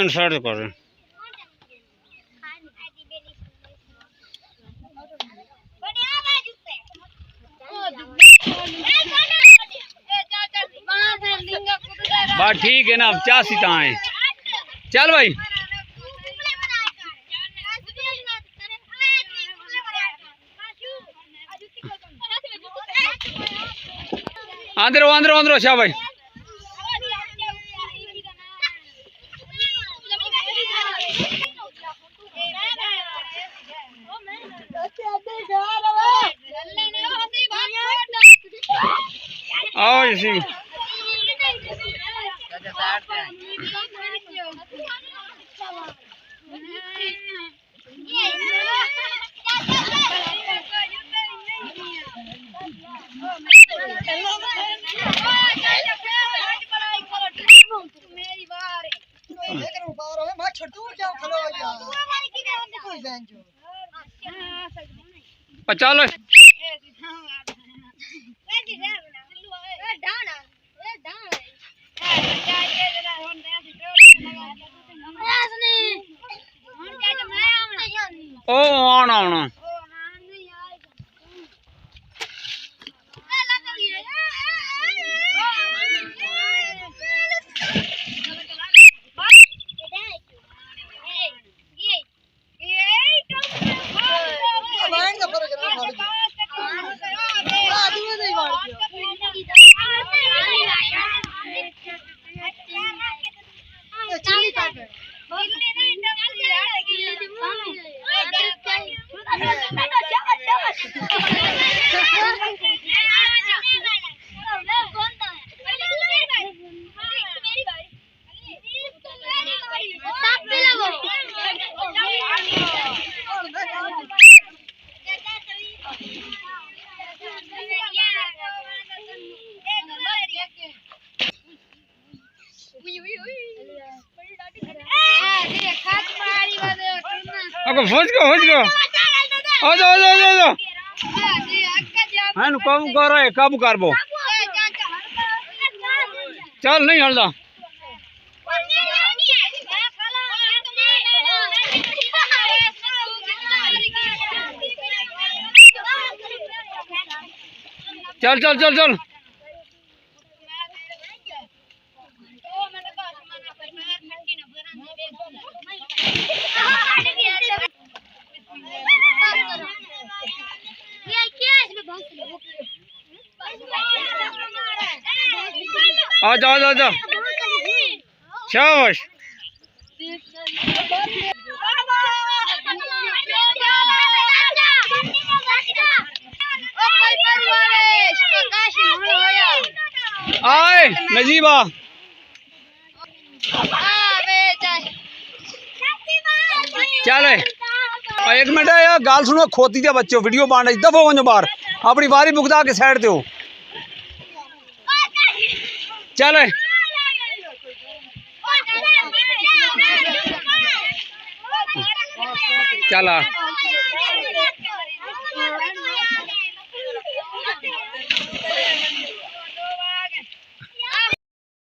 Pant shirt कर बात ठीक है ना। 50 है। चल भाई अंदर अंदर अंदर अच्छा भाई आओ इसी चलो ओ आना आना फौज को आ जाओ है काबू कर रहे काबू कर बो चल नहीं हल्दा चल चल चल चल आ जा शाबाश आए नजीबा चल एक मिनट यार गाल सुनो खोती दे बच्चों वीडियो बन रही दफो वनो बाहर अपनी बारी बुकदा के साइड ते हो चल चल